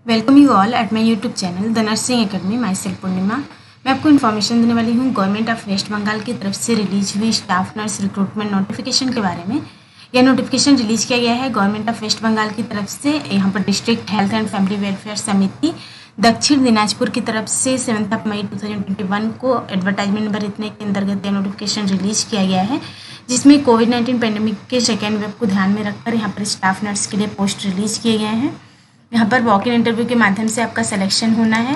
Welcome you all at my YouTube channel the nursing academy. Myself Purnima. मैं आपको information देने वाली हूँ गवर्नमेंट ऑफ वेस्ट बंगाल की तरफ से रिलीज हुई स्टाफ नर्स रिक्रूटमेंट नोटिफिकेशन के बारे में। यह नोटिफिकेशन रिलीज किया गया है गवर्नमेंट ऑफ वेस्ट बंगाल की तरफ से। यहाँ पर district health and family welfare समिति दक्षिण दिनाजपुर की तरफ से 7 मई 2021 को एडवर्टाइजमेंट नंबर इतने के अंतर्गत यह नोटिफिकेशन रिलीज किया गया है, जिसमें कोविड-19 पैंडेमिक के सेकेंड वेव को ध्यान में रखकर यहाँ पर स्टाफ नर्स के लिए पोस्ट रिलीज किए गए हैं। यहाँ पर वॉक इन इंटरव्यू के माध्यम से आपका सिलेक्शन होना है।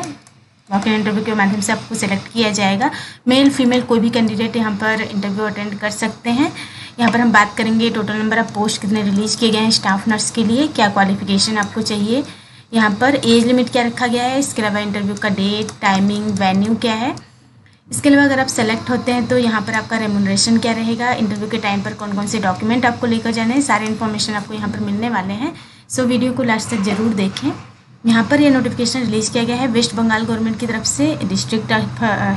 वॉक इन इंटरव्यू के माध्यम से आपको सिलेक्ट किया जाएगा। मेल फीमेल कोई भी कैंडिडेट यहाँ पर इंटरव्यू अटेंड कर सकते हैं। यहाँ पर हम बात करेंगे टोटल नंबर ऑफ पोस्ट कितने रिलीज किए गए हैं स्टाफ नर्स के लिए, क्या क्वालिफिकेशन आपको चाहिए, यहाँ पर एज लिमिट क्या रखा गया है, इसके अलावा इंटरव्यू का डेट, टाइमिंग, वेन्यू क्या है। इसके अलावा अगर आप सेलेक्ट होते हैं तो यहाँ पर आपका रेमुनरेशन क्या रहेगा, इंटरव्यू के टाइम पर कौन कौन से डॉक्यूमेंट आपको लेकर जाने हैं, सारे इन्फॉर्मेशन आपको यहाँ पर मिलने वाले हैं। सो वीडियो को लास्ट तक जरूर देखें। यहाँ पर यह नोटिफिकेशन रिलीज़ किया गया है वेस्ट बंगाल गवर्नमेंट की तरफ से district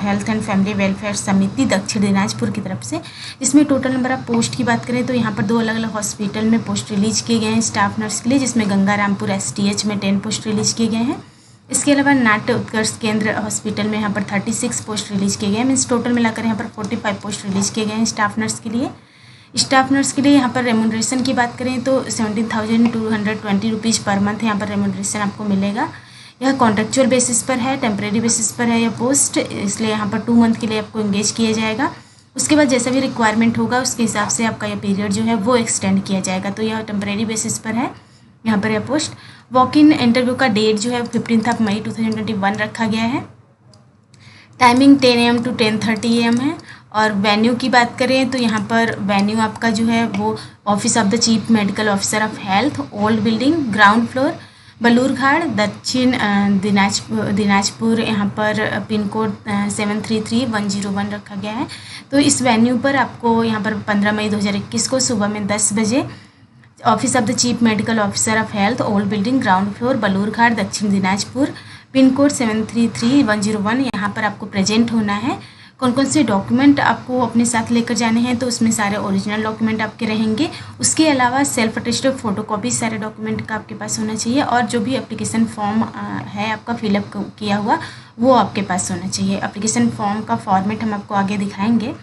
health and family welfare समिति दक्षिण दिनाजपुर की तरफ से। इसमें टोटल नंबर ऑफ पोस्ट की बात करें तो यहाँ पर 2 अलग अलग हॉस्पिटल में पोस्ट रिलीज़ किए गए हैं स्टाफ नर्स के लिए, जिसमें गंगारामपुर STH में 10 पोस्ट रिलीज़ किए गए हैं। इसके अलावा नाट्य उत्कर्ष केंद्र हॉस्पिटल में यहाँ पर 36 पोस्ट रिलीज़ किए गए हैं। मीन्स टोटल मिलाकर यहाँ पर 45 पोस्ट रिलीज़ किए गए हैं स्टाफ नर्स के लिए। स्टाफ नर्स के लिए यहाँ पर रेमुनरेशन की बात करें तो 17,220 रुपीज़ पर मंथ यहाँ पर रेमुनरेशन आपको मिलेगा। यह कॉन्ट्रेक्चुअल बेसिस पर है, टेम्परेरी बेसिस पर है यह पोस्ट, इसलिए यहाँ पर 2 मंथ के लिए आपको एंगेज किया जाएगा। उसके बाद जैसा भी रिक्वायरमेंट होगा उसके हिसाब से आपका यह पीरियड जो है वो एक्सटेंड किया जाएगा। तो यह टेम्परेरी बेसिस पर है यहाँ पर यह पोस्ट। वॉक इन इंटरव्यू का डेट जो है 15 मई 2021 रखा गया है। टाइमिंग 10 AM to 10:30 AM है। और वेन्यू की बात करें तो यहाँ पर वेन्यू आपका जो है वो office of the chief medical officer of health, old building, ground floor, Balurghat, दक्षिण दिनाजपुर, यहाँ पर पिन कोड 733101 रखा गया है। तो इस वेन्यू पर आपको यहाँ पर 15 मई 2021 को सुबह में 10 बजे office of the chief medical officer of health, old building, ground floor, Balurghat, दक्षिण दिनाजपुर, पिन कोड 733101 यहाँ पर आपको प्रेजेंट होना है। कौन कौन से डॉक्यूमेंट आपको अपने साथ लेकर जाने हैं तो उसमें सारे ओरिजिनल डॉक्यूमेंट आपके रहेंगे। उसके अलावा सेल्फ अटेस्टेड फोटोकॉपी सारे डॉक्यूमेंट का आपके पास होना चाहिए, और जो भी एप्लीकेशन फॉर्म है आपका फिलअप किया हुआ वो आपके पास होना चाहिए। एप्लीकेशन फॉर्म का फॉर्मेट हम आपको आगे दिखाएंगे।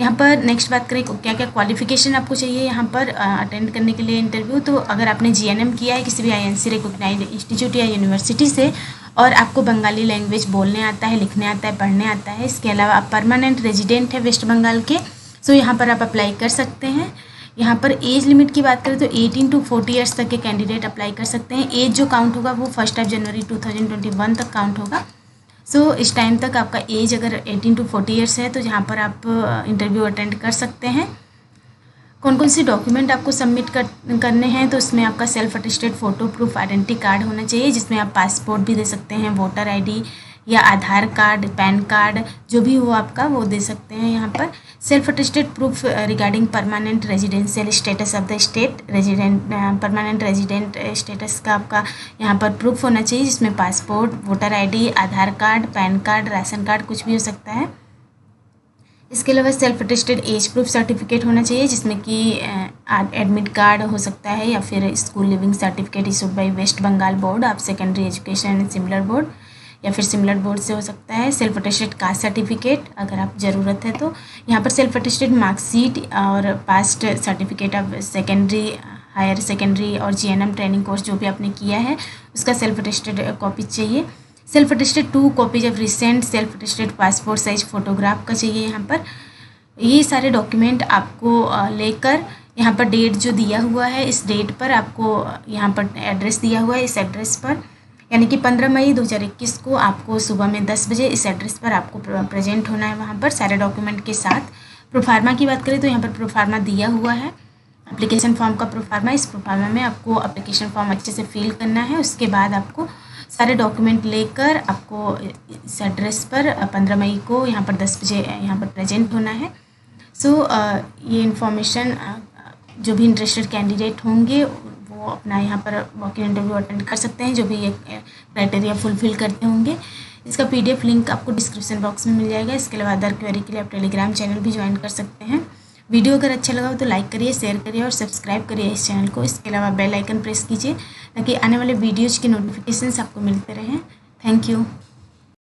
यहाँ पर नेक्स्ट बात करें क्या क्या क्वालिफिकेशन आपको चाहिए यहाँ पर अटेंड करने के लिए इंटरव्यू। तो अगर आपने GNM किया है किसी भी INC रिकॉग्नाइज्ड इंस्टीट्यूट या यूनिवर्सिटी से और आपको बंगाली लैंग्वेज बोलने आता है, लिखने आता है, पढ़ने आता है, इसके अलावा आप परमानेंट रेजिडेंट है वेस्ट बंगाल के, सो यहाँ पर आप अप्लाई कर सकते हैं। यहाँ पर एज लिमिट की बात करें तो 18 to 40 ईयर्स तक के कैंडिडेट अप्लाई कर सकते हैं। एज जो काउंट होगा वो 1 जनवरी 2021 तक काउंट होगा। सो इस टाइम तक आपका एज अगर 18 to 40 ईयर्स है तो यहाँ पर आप इंटरव्यू अटेंड कर सकते हैं। कौन कौन से डॉक्यूमेंट आपको सबमिट करने हैं तो उसमें आपका self attested photo proof identity card होना चाहिए, जिसमें आप पासपोर्ट भी दे सकते हैं, वोटर ID या आधार कार्ड, पैन कार्ड, जो भी हो आपका वो दे सकते हैं यहाँ पर। Self attested proof regarding permanent residential status of the state, permanent resident status का आपका यहाँ पर प्रूफ होना चाहिए, जिसमें passport, voter ID, Aadhaar card, PAN card, ration card कुछ भी हो सकता है। इसके अलावा self attested age proof certificate होना चाहिए, जिसमें कि एडमिट कार्ड हो सकता है या फिर school leaving certificate issued by West Bengal board of secondary education and similar board, या फिर सिमिलर बोर्ड से हो सकता है। सेल्फ अटेस्टेड कास्ट सर्टिफिकेट अगर आप ज़रूरत है तो। यहाँ पर सेल्फ अटेस्टेड मार्कशीट और pass certificate of secondary, higher secondary और GNM ट्रेनिंग कोर्स जो भी आपने किया है उसका सेल्फ अटेस्टेड कॉपी चाहिए। Self attested 2 copies of recent self attested passport size photograph का चाहिए यहाँ पर। ये सारे डॉक्यूमेंट आपको लेकर यहाँ पर डेट जो दिया हुआ है इस डेट पर आपको यहाँ पर एड्रेस दिया हुआ है, इस एड्रेस पर यानी कि 15 मई 2021 को आपको सुबह में 10 बजे इस एड्रेस पर आपको प्रेजेंट होना है वहाँ पर सारे डॉक्यूमेंट के साथ। प्रोफार्मा की बात करें तो यहाँ पर प्रोफार्मा दिया हुआ है, एप्लीकेशन फॉर्म का प्रोफार्मा। इस प्रोफार्मा में आपको एप्लीकेशन फॉर्म अच्छे से फिल करना है। उसके बाद आपको सारे डॉक्यूमेंट लेकर आपको इस एड्रेस पर 15 मई को यहाँ पर 10 बजे यहाँ पर प्रेजेंट होना है। सो ये इन्फॉर्मेशन जो भी इंटरेस्टेड कैंडिडेट होंगे वो अपना यहाँ पर वॉक इन इंटरव्यू अटेंड कर सकते हैं, जो भी ये क्राइटेरिया फुलफिल करते होंगे। इसका PDF लिंक आपको डिस्क्रिप्शन बॉक्स में मिल जाएगा। इसके अलावा अदर क्वेरी के लिए आप टेलीग्राम चैनल भी ज्वाइन कर सकते हैं। वीडियो अगर अच्छा लगा हो तो लाइक करिए, शेयर करिए और सब्सक्राइब करिए इस चैनल को। इसके अलावा बेल आइकन प्रेस कीजिए ताकि आने वाले वीडियोज़ की नोटिफिकेशंस आपको मिलते रहें। Thank you.